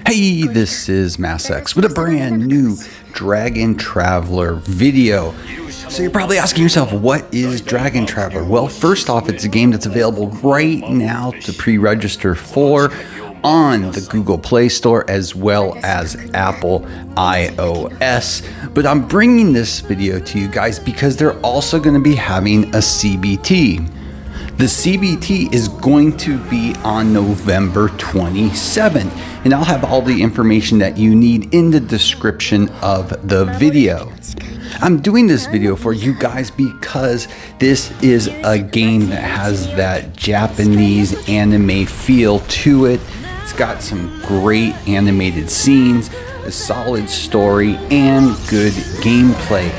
Hey, this is MassX with a brand new Dragon Traveler video. So you're probably asking yourself, what is Dragon Traveler? Well, first off, it's a game that's available right now to pre-register for on the Google Play Store as well as Apple iOS. But I'm bringing this video to you guys because they're also going to be having a CBT. The CBT is going to be on November 27th, and I'll have all the information that you need in the description of the video. I'm doing this video for you guys because this is a game that has that Japanese anime feel to it. It's got some great animated scenes, a solid story, and good gameplay.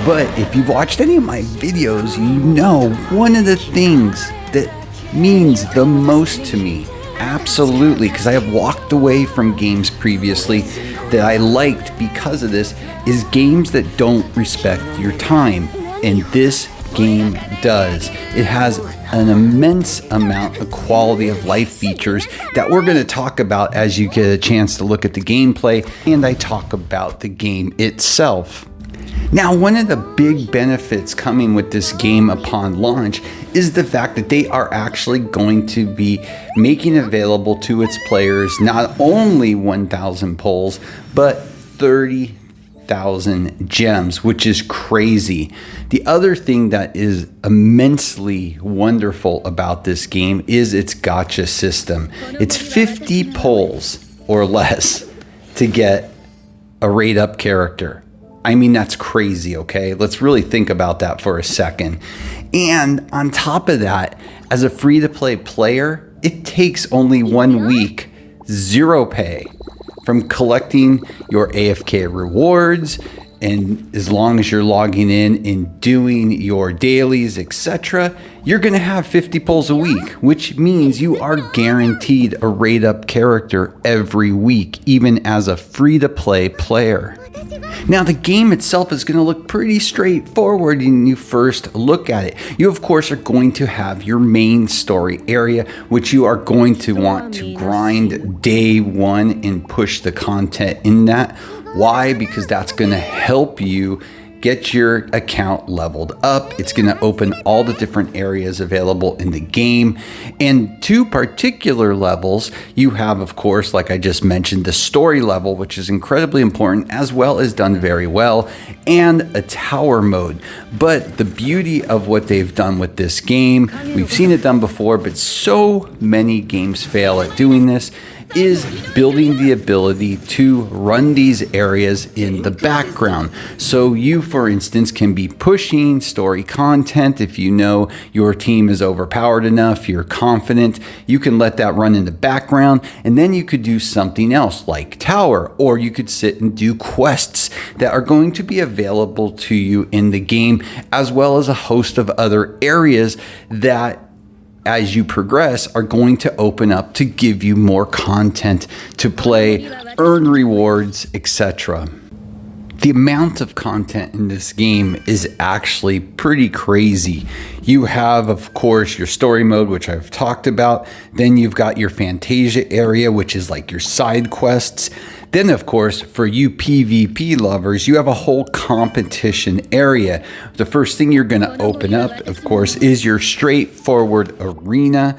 But if you've watched any of my videos, you know one of the things that means the most to me, absolutely, because I have walked away from games previously that I liked because of this, is games that don't respect your time. And this game does. It has an immense amount of quality of life features that we're going to talk about as you get a chance to look at the gameplay and I talk about the game itself. Now, one of the big benefits coming with this game upon launch is the fact that they are actually going to be making available to its players not only 1,000 pulls, but 30,000 gems, which is crazy. The other thing that is immensely wonderful about this game is its gacha system. It's 50 pulls or less to get a rate up character. I mean, that's crazy, okay? Let's really think about that for a second. And on top of that, as a free-to-play player, it takes only 1 week, zero pay, from collecting your AFK rewards, and as long as you're logging in and doing your dailies, etc., you're going to have 50 pulls a week, which means you are guaranteed a rate up character every week, even as a free-to-play player. Now, the game itself is going to look pretty straightforward when you first look at it. You, of course, are going to have your main story area, which you are going to want to grind day one and push the content in that. Why? Because that's going to help you get your account leveled up. It's going to open all the different areas available in the game. And two particular levels, you have, of course, like I just mentioned, the story level, which is incredibly important, as well as done very well, and a tower mode. But the beauty of what they've done with this game, we've seen it done before, but so many games fail at doing this, is building the ability to run these areas in the background. So you, for instance, can be pushing story content. If you know your team is overpowered enough, you're confident, you can let that run in the background, and then you could do something else like tower, or you could sit and do quests that are going to be available to you in the game, as well as a host of other areas that as you progress are going to open up to give you more content to play, earn rewards, etc. The amount of content in this game is actually pretty crazy. You have, of course, your story mode, which I've talked about. Then you've got your Fantasia area, which is like your side quests. Then, of course, for you PvP lovers, you have a whole competition area. The first thing you're going to open up, of course, is your straightforward arena.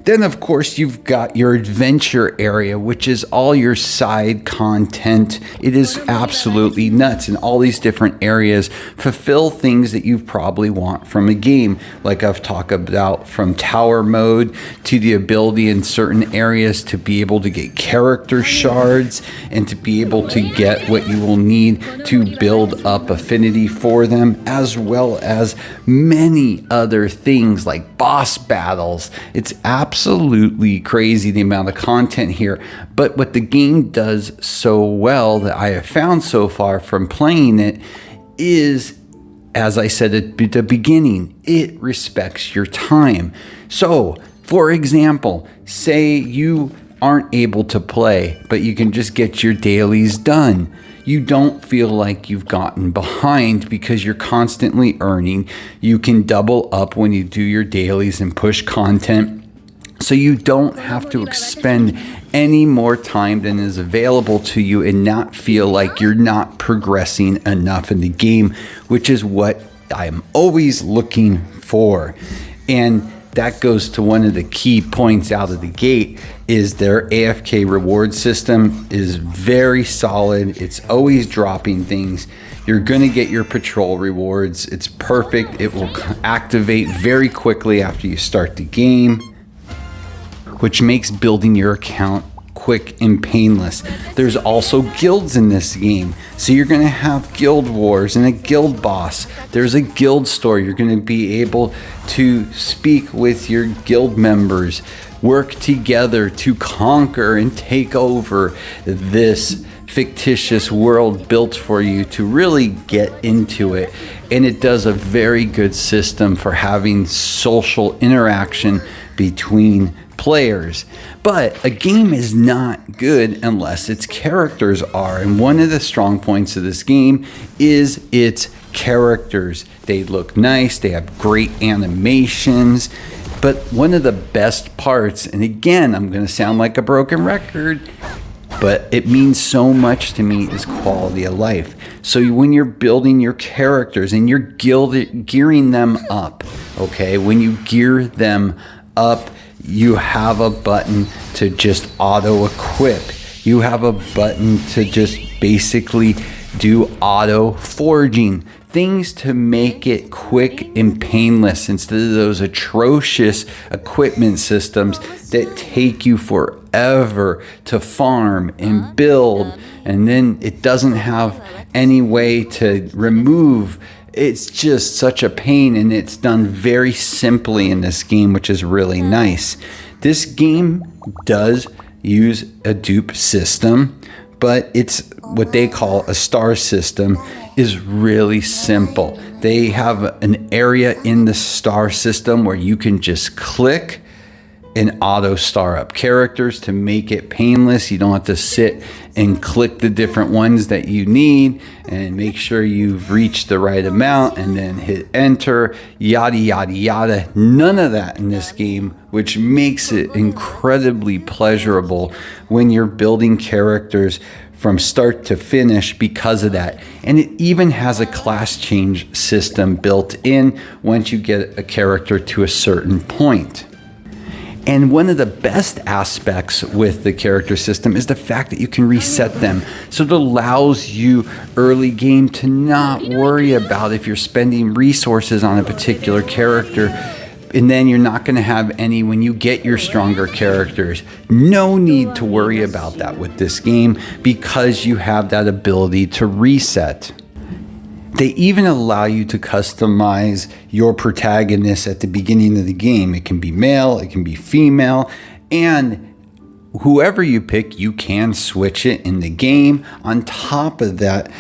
Then, of course, you've got your adventure area, which is all your side content. It is absolutely nuts. And all these different areas fulfill things that you probably want from a game. Like I've talked about, from tower mode to the ability in certain areas to be able to get character shards and to be able to get what you will need to build up affinity for them, as well as many other things like boss battles. It's absolutely crazy the amount of content here. But what the game does so well that I have found so far from playing it is, as I said at the beginning, it respects your time. So, for example, say you aren't able to play, but you can just get your dailies done. You don't feel like you've gotten behind because you're constantly earning. You can double up when you do your dailies and push content. So you don't have to expend any more time than is available to you and not feel like you're not progressing enough in the game, which is what I'm always looking for. And that goes to one of the key points out of the gate is their AFK reward system is very solid. It's always dropping things. You're going to get your patrol rewards. It's perfect. It will activate very quickly after you start the game, which makes building your account quick and painless. There's also guilds in this game. So you're going to have guild wars and a guild boss. There's a guild store. You're going to be able to speak with your guild members, work together to conquer and take over this fictitious world built for you to really get into it. And it does a very good system for having social interaction between players. But a game is not good unless its characters are. And one of the strong points of this game is its characters. They look nice, they have great animations. But one of the best parts, and again, I'm going to sound like a broken record, but it means so much to me, is quality of life. So when you're building your characters and you're gearing them up, okay, when you gear them up, you have a button to just auto equip. You have a button to just basically do auto forging. Things to make it quick and painless instead of those atrocious equipment systems that take you forever to farm and build, and then it doesn't have any way to remove. It's just such a pain, and it's done very simply in this game, which is really nice. This game does use a dupe system, but it's what they call a star system, is really simple. They have an area in the star system where you can just click and auto star up characters to make it painless. You don't have to sit and click the different ones that you need and make sure you've reached the right amount and then hit enter, yada, yada, yada. None of that in this game, which makes it incredibly pleasurable when you're building characters from start to finish because of that. And it even has a class change system built in once you get a character to a certain point. And one of the best aspects with the character system is the fact that you can reset them. So it allows you early game to not worry about if you're spending resources on a particular character and then you're not going to have any when you get your stronger characters. No need to worry about that with this game because you have that ability to reset. They even allow you to customize your protagonist at the beginning of the game. It can be male, it can be female, and whoever you pick, you can switch it in the game. On top of that,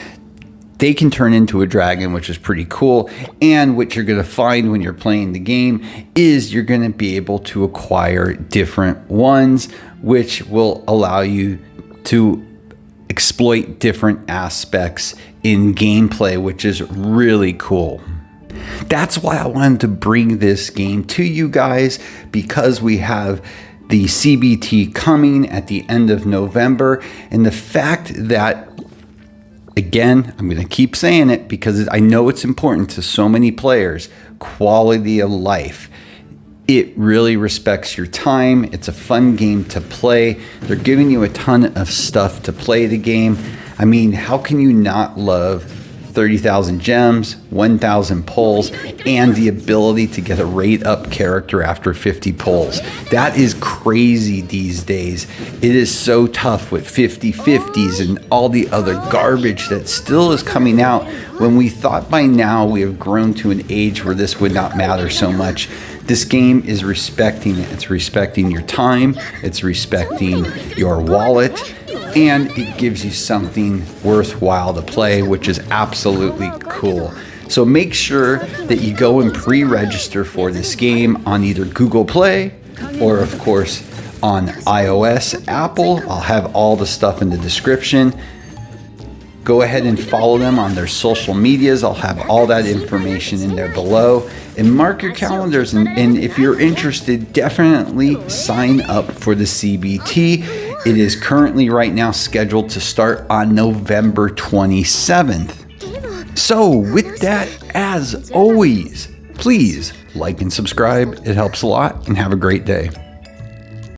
they can turn into a dragon, which is pretty cool. And what you're going to find when you're playing the game is you're going to be able to acquire different ones, which will allow you to exploit different aspects in gameplay, which is really cool. That's why I wanted to bring this game to you guys, because we have the CBT coming at the end of November, and the fact that, again, I'm going to keep saying it because I know it's important to so many players, quality of life. It really respects your time. It's a fun game to play. They're giving you a ton of stuff to play the game. I mean, how can you not love 30,000 gems, 1,000 pulls, and the ability to get a rate up character after 50 pulls? That is crazy these days. It is so tough with 50/50s and all the other garbage that still is coming out when we thought by now we have grown to an age where this would not matter so much. This game is respecting it. It's respecting your time. It's respecting your wallet. And it gives you something worthwhile to play, which is absolutely cool. So make sure that you go and pre-register for this game on either Google Play or, of course, on iOS, Apple. I'll have all the stuff in the description. Go ahead and follow them on their social medias. I'll have all that information in there below. And mark your calendars. And if you're interested, definitely sign up for the CBT. It is currently right now scheduled to start on November 27th. So with that, as always, please like and subscribe. It helps a lot, and have a great day.